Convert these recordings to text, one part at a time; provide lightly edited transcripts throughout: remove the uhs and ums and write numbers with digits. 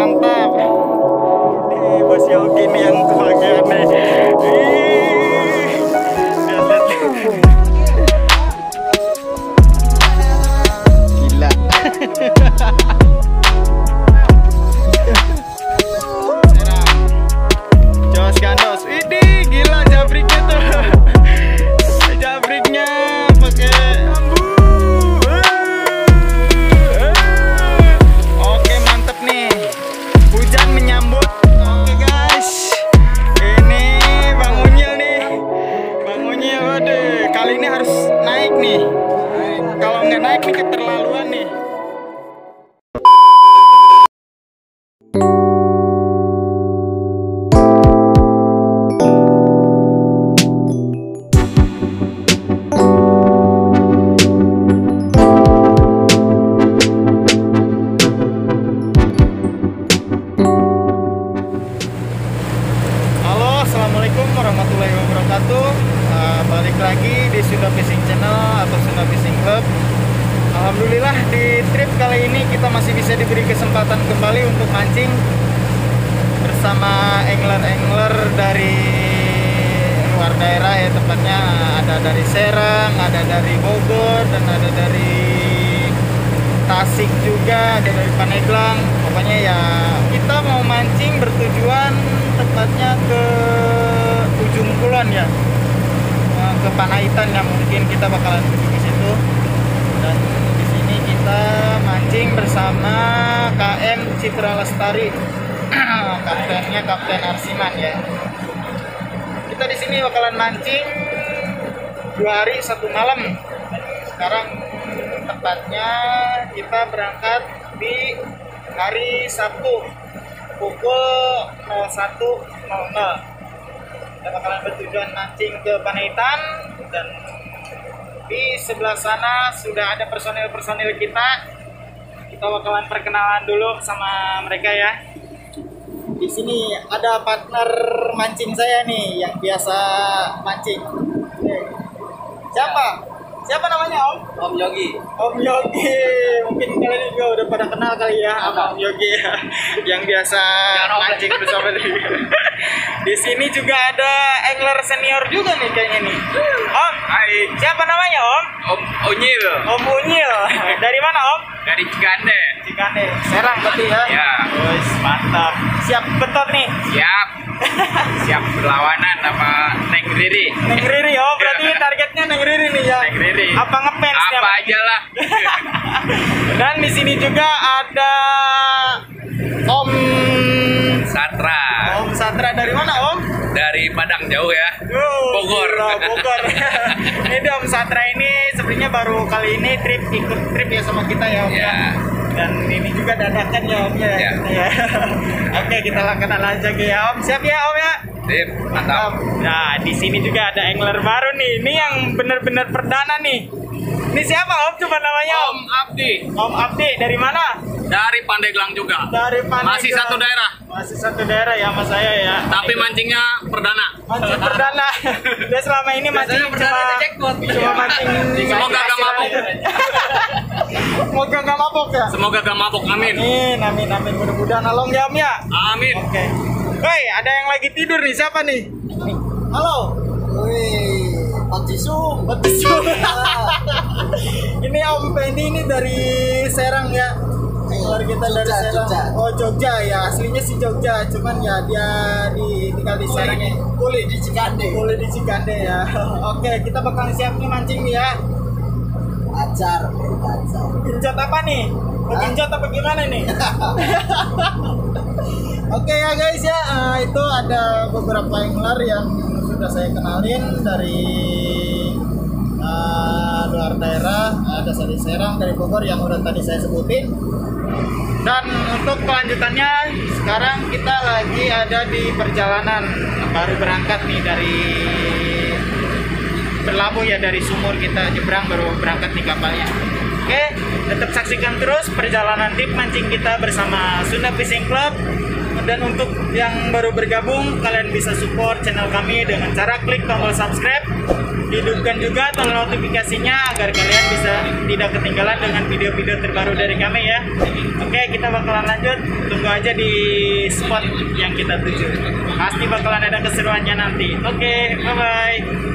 mantap. Ini Bos Yogi nih yang kebagian nih. Lihat. Gila. Jos gandos. Ini gila jabriknya tuh. Jabriknya pakai bambu. Oke, mantep nih. Hujan menyambut. Oke guys. Ini Bang Unyil nih. Bang Unyil, waduh. Kali ini harus naik nih. Kalau nggak naik nih keterlaluan nih. Assalamualaikum warahmatullahi wabarakatuh. Balik lagi di Sunda Fishing Channel atau Sunda Fishing Club. Alhamdulillah di trip kali ini kita masih bisa diberi kesempatan kembali untuk mancing bersama angler-angler dari luar daerah ya, tepatnya ada dari Serang, ada dari Bogor, dan ada dari Tasik juga, ada dari Pandeglang. Pokoknya ya kita mau mancing bertujuan tepatnya ke ujung kulon ya, ke Panaitan ya, mungkin kita bakalan pergi ke situ. Dan di sini kita mancing bersama KM Citra Lestari, kaptennya Kapten Arsiman ya. Kita di sini bakalan mancing 2 hari 1 malam. Sekarang tepatnya kita berangkat di hari Sabtu pukul 01.00. Kita bakalan bertujuan mancing ke Panaitan, dan di sebelah sana sudah ada personil-personil kita. Kita bakalan perkenalan dulu sama mereka ya. Di sini ada partner mancing saya nih yang biasa mancing. Siapa namanya Om? Om Yogi. Om Yogi. Mungkin kalian juga udah pada kenal kali ya sama Om Yogi ya, yang biasa mancing bersama dia. Di sini juga ada angler senior juga nih kayaknya nih. Om, hai. Siapa namanya Om? Om Unyil. Om Unyil. Dari mana Om? Dari Cigande. Cigande. Serang berarti ya? Ya. Wes, mantap. Siap betot nih? Siap. Siap berlawanan sama Neng Riri. Neng Riri, oh berarti targetnya Neng Riri nih ya? Neng Riri. Apa ngefans? Apa aja lah. Dan di sini juga ada Om Satra. Om Satra dari mana Om? Dari Padang jauh ya. Bogor. Gila, Bogor. Ini Om Satra ini sebenarnya baru kali ini ikut trip ya sama kita ya Om ya. Dan ini juga dadakan ya Om ya. Ya. Oke, kita kenal aja ya Om. Siap ya Om ya? Sip, mantap. Nah, di sini juga ada angler baru nih. Ini yang benar-benar perdana nih. Ini siapa Om? Coba namanya Om. Om Abdi. Om Abdi dari mana? Dari Pandeglang juga. Dari Pandeglang. Masih satu daerah. Masih satu daerah ya sama saya ya. Tapi mancingnya perdana. Mancing perdana. Dia selama ini mancing cuma mancing. Semoga gak mabuk. Semoga gak mabuk ya. Semoga gak mabuk, amin. Amin. Mudah-mudahan nolong ya Om ya. Amin. Oke. Hei, ada yang lagi tidur nih. Siapa nih? Halo. Wih, Patisum. Ini Om Pendi ini dari Serang ya. Keluar kita dari Serang. Jogja. Oh Jogja ya, aslinya si Jogja, cuman ya dia tinggal di Serang ya. Boleh di Cigande. Boleh di Cigande ya. Oke, kita bakal siap nih mancing nih ya. Acar. Genjot apa nih? Mau genjot apa gimana nih? Oke ya guys ya, itu ada beberapa angler yang sudah saya kenalin dari luar daerah. Ada dari Serang, dari Bogor yang udah tadi saya sebutin. Dan untuk kelanjutannya sekarang kita lagi ada di perjalanan, baru berangkat nih dari berlabuh ya, dari Sumur kita nyebrang, baru berangkat nih kapalnya. Oke, tetap saksikan terus perjalanan tip mancing kita bersama Sunda Fishing Club Dan untuk yang baru bergabung, kalian bisa support channel kami dengan cara klik tombol subscribe. Hidupkan juga tombol notifikasinya agar kalian bisa tidak ketinggalan dengan video-video terbaru dari kami ya. Oke, kita bakalan lanjut. Tunggu aja di spot yang kita tuju. Pasti bakalan ada keseruannya nanti. Oke, bye-bye.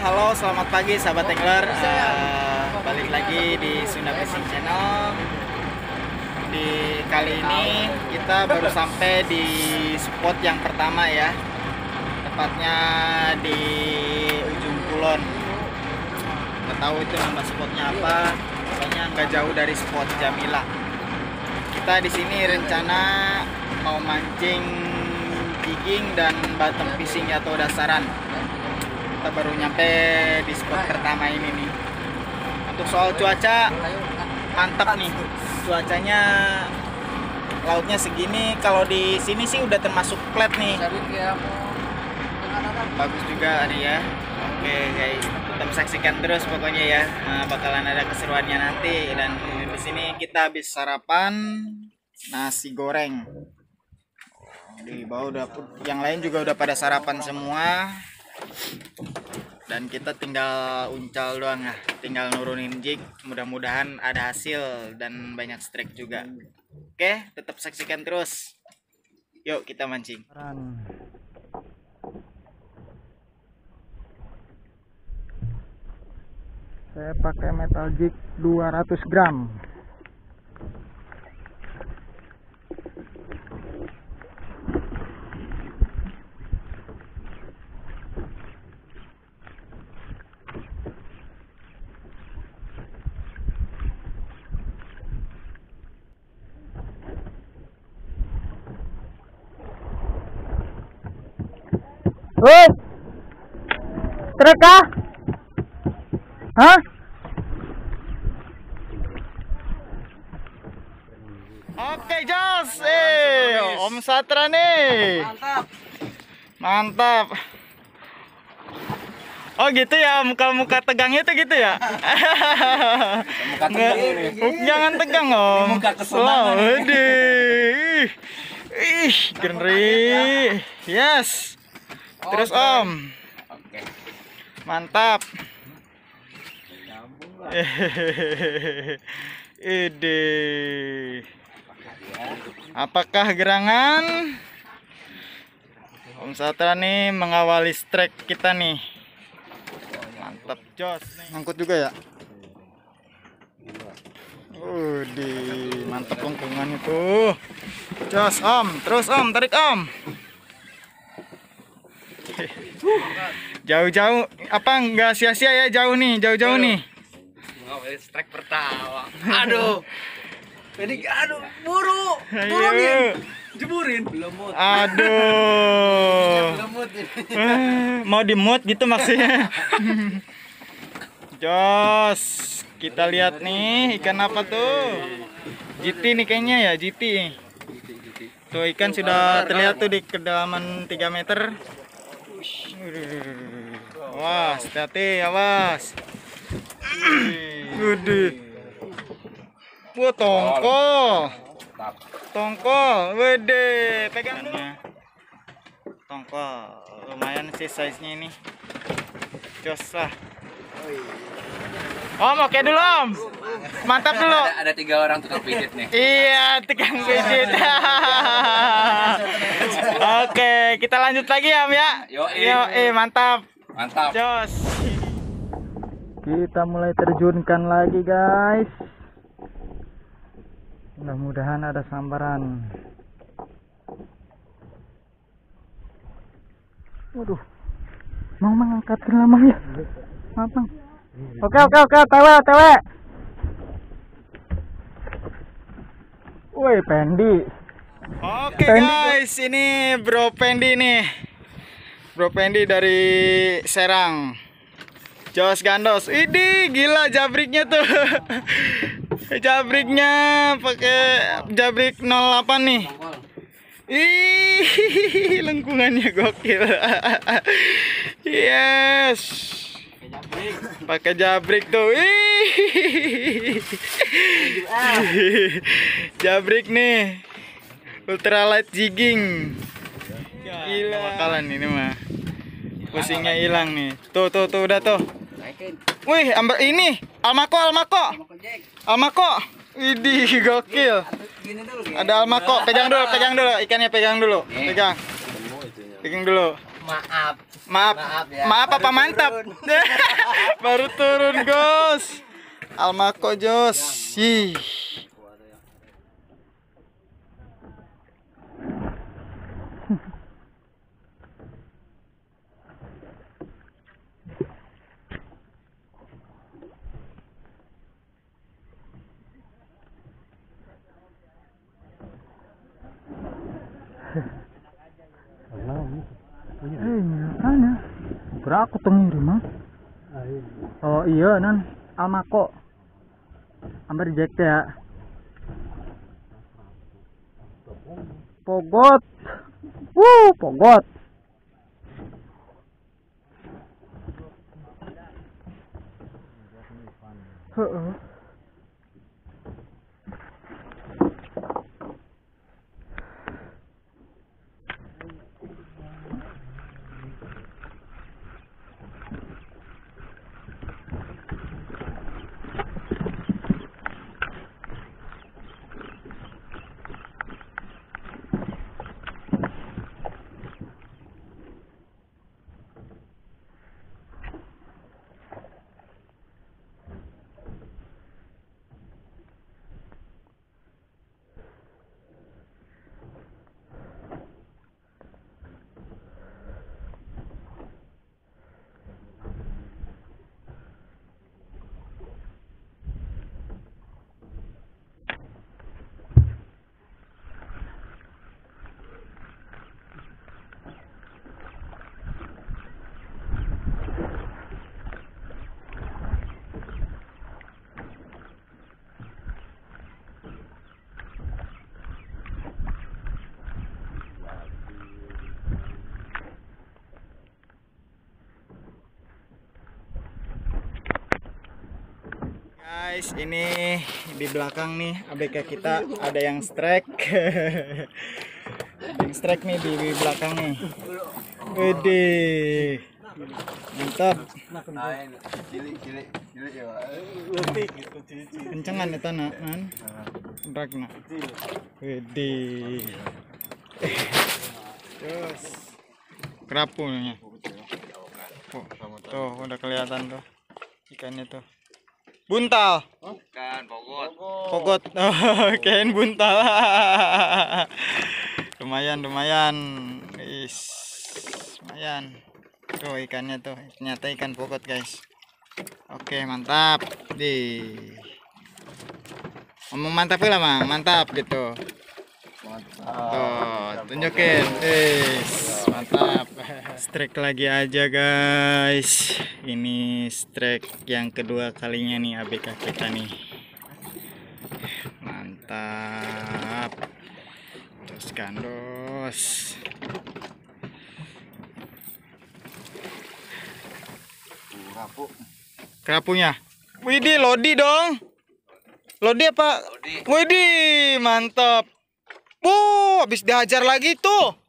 Halo, selamat pagi sahabat angler. Balik lagi di Sunda Fishing Channel. Di kali ini kita baru sampai di spot yang pertama ya. Tepatnya di ujung kulon. Nggak tahu itu nama spotnya apa. Pokoknya nggak jauh dari spot Jamila. Kita di sini rencana mau mancing jigging dan bottom fishing atau dasaran. Kita baru nyampe di spot pertama ini nih. Untuk soal cuaca, mantap nih. Cuacanya lautnya segini, kalau di sini sih udah termasuk flat nih. Bagus juga hari ya. Oke guys, tetap saksikan terus pokoknya ya. Bakalan ada keseruannya nanti. Dan di sini kita habis sarapan nasi goreng. Di bawah udah, yang lain juga udah pada sarapan semua. Dan kita tinggal uncal doang ya, tinggal nurunin jig. Mudah-mudahan ada hasil dan banyak strike juga. Oke, tetap saksikan terus. Yuk kita mancing. Saya pakai metal jig 200 gram. Woi, trek kah? Hah? Oke Jos, Om Satra nih. Mantap. Mantap. Oh gitu ya, muka tegangnya tuh gitu ya? Muka tegang ini. Jangan tegang Om. Muka kesenangan. Waduh. Ih, ngeri. Yes. Terus Om. Oke. Mantap. Ide. Apakah gerangan? Om Satra nih mengawali strike kita nih. Mantap Jos. Ngangkut juga ya? Mantap lengkungan itu. Jos Om, terus Om, tarik Om. Jauh-jauh apa enggak sia-sia ya, jauh nih, jauh-jauh nih. Strike pertama. Aduh. Jadi aduh, buru. Ayo. Jemurin. Belum mood. Aduh. Belum mood ini. Mau di mood gitu maksudnya. Jos, kita lihat nih ikan apa tuh? GT nih kayaknya ya, GT. Tuh ikan sudah terlihat tuh di kedalaman 3 meter. Wah, hati-hati, awas. Gede. Wah, tongkol. Tongkol, wede. Pegang dulu. Tongkol, lumayan sih size-nya ini. Jos lah. Om, oke dulu Om. Mantap dulu. Ada 3 orang tukang pijit nih. Iya, tukang pijit. Oke, kita lanjut lagi ya, Am ya. Yoi. Mantap. Mantap. Jos. Kita mulai terjunkan lagi, guys. Mudah-mudahan ada sambaran. Waduh. Mau mengangkat lamang ya? Mamang. Oke, TW. Woi, Pendi. Oke, guys, ini Bro Pendi nih. Bro Pendi dari Serang. Jos gandos. Ini gila jabriknya tuh. Jabriknya pakai jabrik 08 nih. Ih, lengkungannya gokil. Yes. Pakai jabrik tuh. Ih. Jabrik nih. Ultralight jigging. Gila bakalan ini mah. Pusingnya hilang nih. Tuh udah tuh. Wih, ambil ini. Almako. Widih, gokil. Ada Almako. Pegang dulu. Ikannya pegang dulu. Pegang dulu. Maaf apa mantap? Baru turun, Jos. Almako, Jos. Ih. Mana? Berapa tuh ngirim, Mang? Oh iya, nan Almako. Ambil reject ya. Pogot. Pogot. Heeh. Guys, ini di belakang nih ABK kita ada yang strike. Yang strike nih di belakang nih. Wede. Mantap. Kencengan ya tanah kan? Ragna. Wede. Terus kerapunya. Tuh udah kelihatan tuh ikannya tuh. Buntal. Bukan, Pogot. Kain buntal. Lumayan. Lumayan. Tuh ikannya tuh. Ternyata ikan pogot, guys. Oke, mantap. Ngomong mantap lah, Mang. Mantap gitu. Tuh, tunjukin. Mantap. Strike lagi aja, guys. Ini strike yang kedua kalinya nih ABK kita nih. Mantap. Terus gandos. Kerapunya. Widih, lodi dong. Lodi apa? Widih, mantap. Habis dihajar lagi tuh.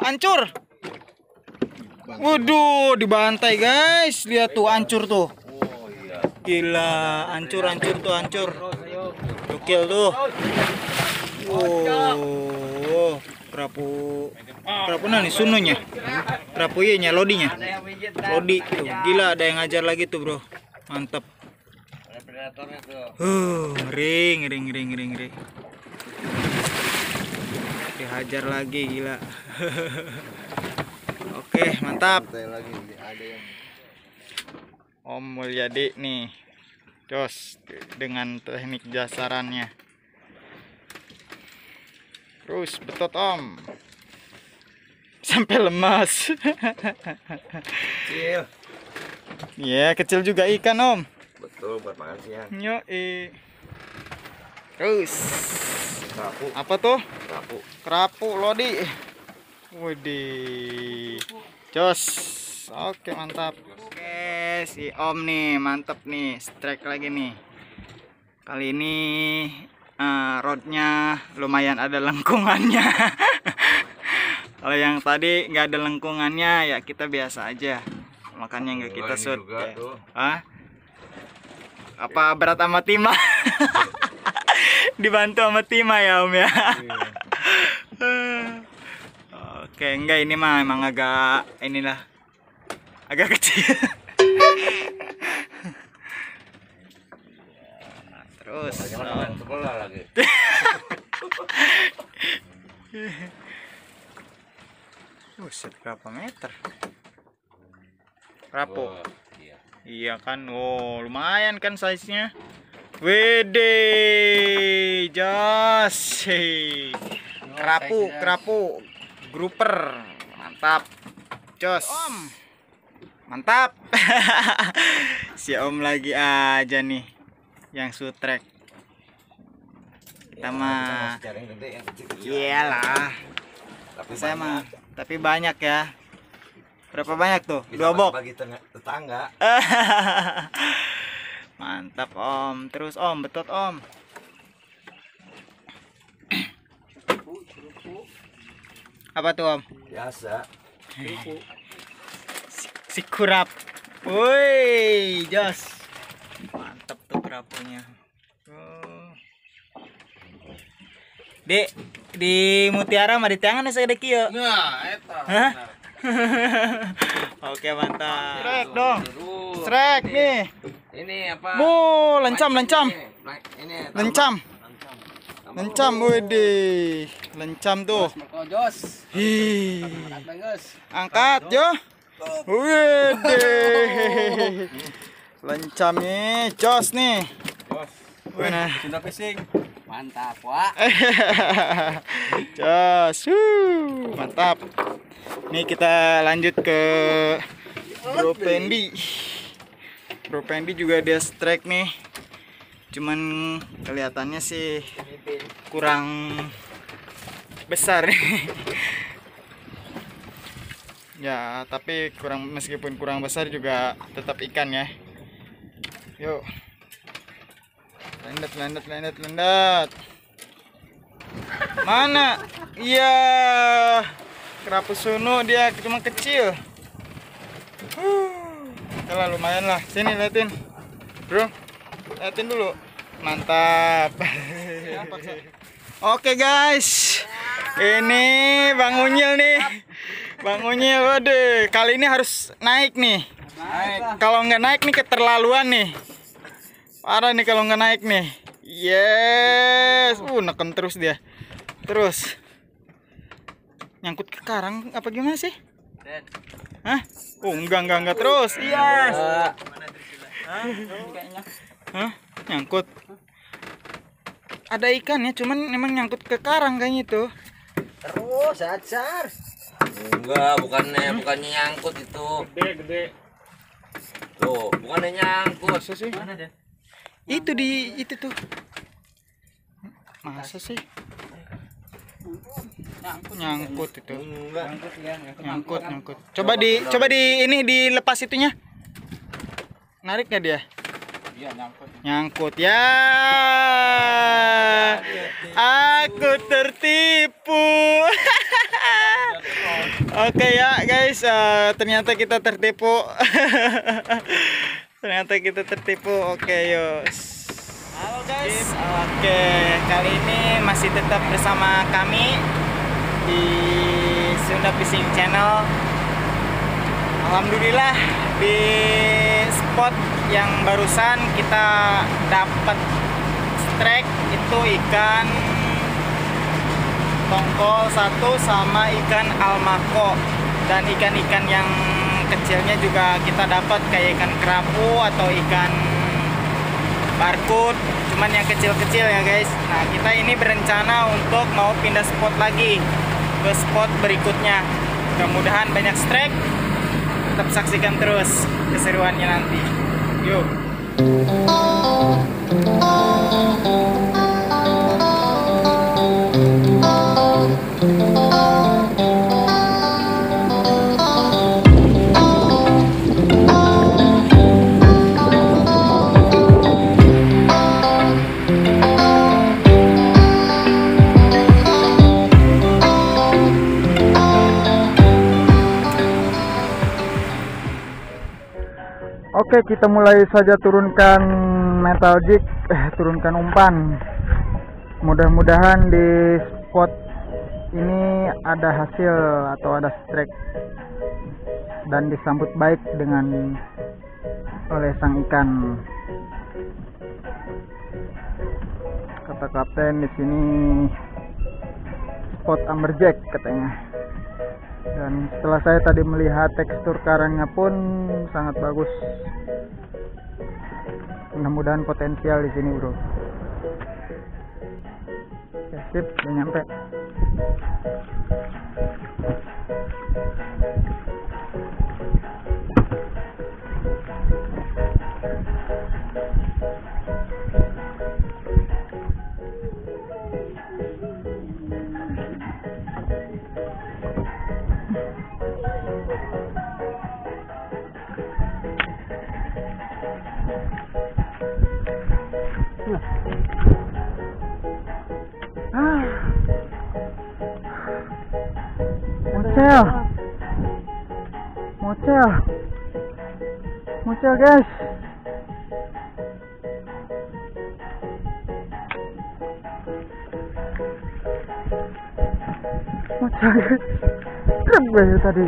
Hancur. Waduh, dibantai, guys. Lihat tuh, hancur tuh. Gila, hancur tuh, hancur. Gokil tuh. Oh, kerapu nih sununya. Kerapu nya lodinya. Lodi tuh. Gila, ada yang ngajar lagi tuh, Bro. Mantap. Ngeri. Dihajar lagi, gila. Oke, mantap. Om Mulyadi nih, jos dengan teknik dasarannya. Terus betot Om, sampai lemas. Kecil. Ya, kecil juga ikan Om. Betul, buat makan siang. Yoi. Terus Kerapu. apa tuh? Kerapu. Kerapu lodi. Widih, jos. Oke, mantap. Oke, si Om nih mantep nih, strike lagi nih. Kali ini rodnya lumayan ada lengkungannya. Kalau yang tadi nggak ada lengkungannya ya kita biasa aja, makanya nggak kita shoot ya. Hah? Apa berat sama Tima? Dibantu sama Tima ya Om ya. Oke, enggak, ini mah emang agak inilah, agak kecil. Terus sekolah lagi. Buset, berapa meter? Kerapu. Iya. Iya kan, oh lumayan kan size-nya. Wede, jos. Kerapu, grouper, mantap. Jos. Om, mantap. Si Om lagi aja nih, yang sutrek. Kita mah, iyalah. Tapi Saya mah, tapi banyak ya. Berapa banyak tuh? 2 box. Bagi tetangga. Mantap Om. Terus Om, betot Om. Apa tuh Om? Biasa. Si kurap. Woi, jos. Mantap tuh kerapunya. Dek, di Mutiara mah di tangan saya ada kieu. Nah, eta. Hah? Oke, mantap. Strek dong. Strek nih. Ini apa? Bu, lencam. Ini Lencam, widih. Lencam tuh. Jos. Hi. Angkat, Jo. Widih. Lencam nih, jos nih. Mana? Sudah fishing. Mantap, Wak. Jos. Mantap. Nih kita lanjut ke Bro Pendi. Bro Pendi juga dia strike nih. Cuman kelihatannya sih kurang besar. Ya, tapi meskipun kurang besar juga tetap ikan ya. Yuk. Landat. Mana? Iya. Kerapu sunu dia cuma kecil. Kalau lumayan lah. Sini liatin. Bro. Liatin dulu. Mantap. Oke guys. Ini Bang Unyil nih. Bang Unyil, waduh, kali ini harus naik nih. Kalau nggak naik nih keterlaluan nih. Parah nih kalau nggak naik nih. Yes, neken terus dia. Terus nyangkut ke karang apa gimana sih? Hah? Enggak terus. Yes. Hah? Nyangkut. Ada ikannya, cuman emang nyangkut ke karang kayaknya itu. Terus acar. Enggak, bukannya nyangkut itu. Gede. Tuh, bukannya nyangkut. Masa sih? Mana dia? Itu tuh. Masa sih? Nyangkut itu. Enggak. Nyangkut. Coba di ini dilepas itunya. Narik nggak dia? Iya, Nyangkut ya. Aku tertipu. Oke ya guys, ternyata kita tertipu. Ternyata kita tertipu. Oke, yos. Halo guys. Oke, kali ini masih tetap bersama kami di Sunda Fishing Channel. Alhamdulillah di spot yang barusan kita dapat strike itu ikan tongkol satu sama ikan almako, dan ikan-ikan yang kecilnya juga kita dapat kayak ikan kerapu atau ikan barcode, cuman yang kecil-kecil ya guys. Nah, kita ini berencana untuk mau pindah spot lagi ke spot berikutnya. Mudah-mudahan banyak strike. Tetap saksikan terus keseruannya nanti. Yuk. Oke, kita mulai saja turunkan metal jig, turunkan umpan. Mudah-mudahan di spot ini ada hasil atau ada strike dan disambut baik dengan oleh sang ikan. Kata kapten di sini spot amberjack katanya. Dan setelah saya tadi melihat tekstur karangnya pun sangat bagus. Mudah-mudahan potensial di sini, bro. Oke, sip, udah nyampe. Mocel guys. Mocel guys. Keren tadi.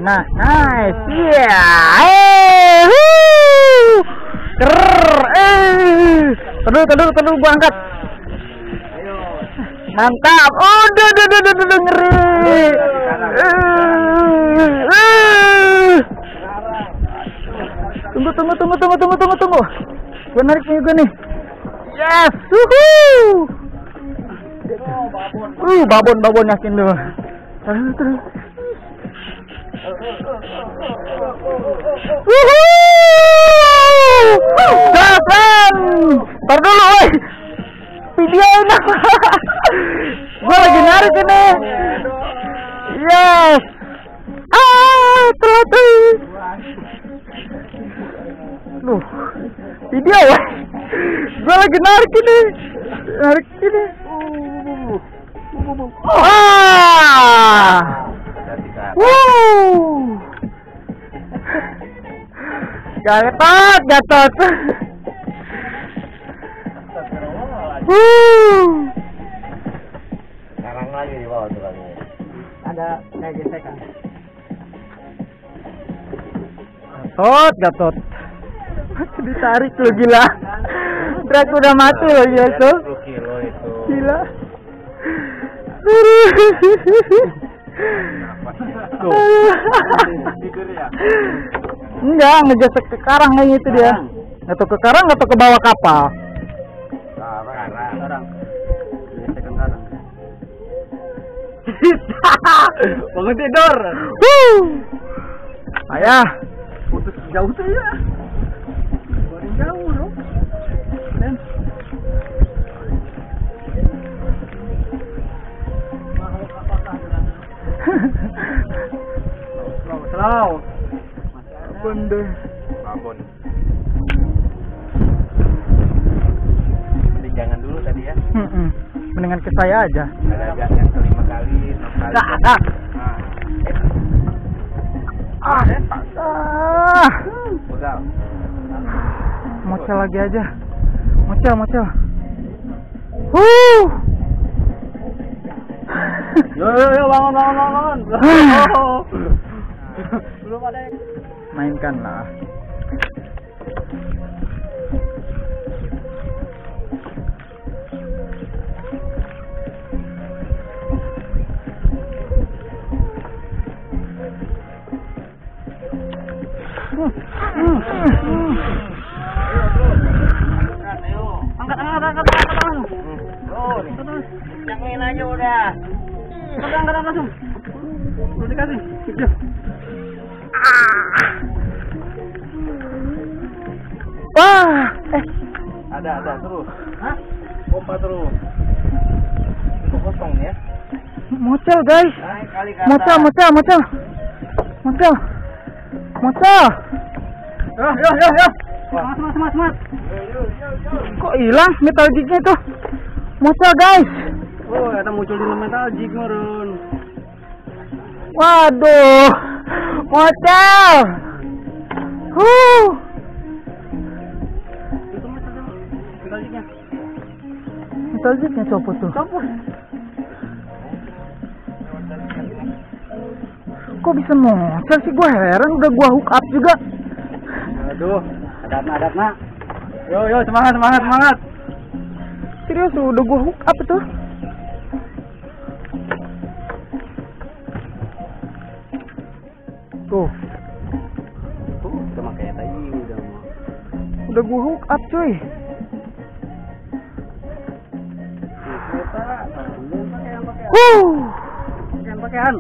Nah, nice, yeah, Terus gua angkat. Mantap. Udah ngeri. Tunggu. Gua narik juga nih. Yes. Babon yakin dulu. Terus. Jalan. Ntar dulu, woi. Videoin apa? Gua lagi narik ini. Yes. Terlatih. Video, woi. Gua lagi narik ini. Gatot. Sekarang lagi di bawah tuh lagi. Ada kayak gesekan. Gatot. Ditarik lo, gila. Trek udah mati lo, ya tuh. 10 kilo itu. Gila. Enggak, ngegesek ke karang kayaknya itu dia. Atau ke karang atau ke bawah kapal. Karang. Gesekan karang. Bangun tidur. Ayah. Putus jauh tuh ya. Paling jauh loh. Slow. Babon. Mendingan ke saya aja. Ada gas yang kelima kali, 6 kali. Nah, nah. Pegang. Mocel lagi aja. Mocel. Yo, bangun. Belum ada yang Mainkan lah. Angkat. Oh, kencangin aja udah. Angkat langsung. Udah dikasih. Wah, Ada terus. Hah? Pompa terus. Itu kosong ya. mocel guys. Naik kali ke atas. Mocel. Yo. Semat. Kok hilang metal jignya tuh? Mocel guys. Oh, kata muncul di metal jig meren. Waduh, mocel. Itu metal jignya. Metal jignya copot tuh. Kok bisa mocel sih? Gua heran, udah gua hook up juga. Aduh, adat nak. Yo, semangat. Serius udah gua hook up tuh. Tuh, Udah makanya tadi udah mau. udah gua hook up cuy. Pakaian.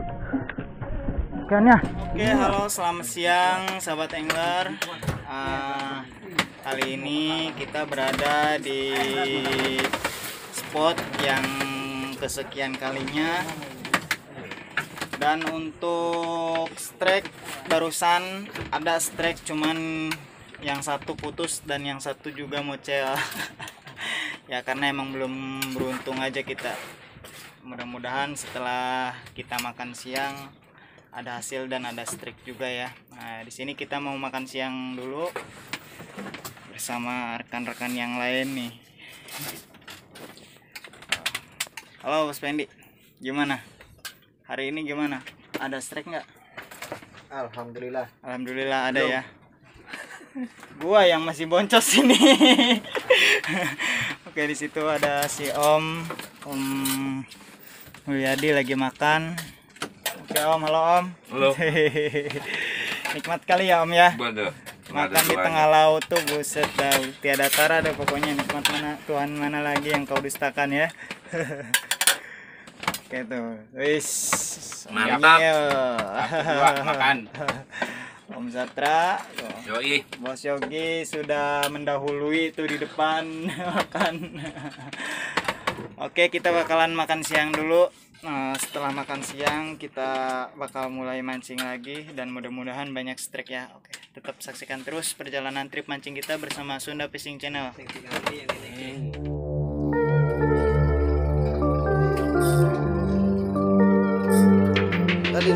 Ikannya. Oke, halo, selamat siang sahabat angler. Kali ini kita berada di spot yang kesekian kalinya. Dan untuk strike barusan ada strike, cuman yang satu putus dan yang satu juga mocel. Ya karena emang belum beruntung aja kita. Mudah-mudahan setelah kita makan siang ada hasil dan ada strike juga ya. Nah, di sini kita mau makan siang dulu bersama rekan-rekan yang lain nih. Halo Bos Pendi, gimana? Hari ini gimana? Ada strike nggak? Alhamdulillah. Alhamdulillah ada ya. Gua yang masih boncos ini. Oke, di situ ada si Om Mulyadi lagi makan. Oke Om, halo Om. Halo. Nikmat kali ya Om ya. Betul. Makan di tengah laut tuh buset dah, tiada tara dah pokoknya. Nikmat mana Tuhan mana lagi yang kau dustakan ya. Oke tuh. Wis. Mantap. Iya. Makan. Om Zatra, Yoi. Bos Yogi sudah mendahului itu di depan makan. Oke, kita bakalan makan siang dulu. Nah, setelah makan siang kita bakal mulai mancing lagi dan mudah-mudahan banyak strike ya. Oke, tetap saksikan terus perjalanan trip mancing kita bersama Sunda Fishing Channel. Tadi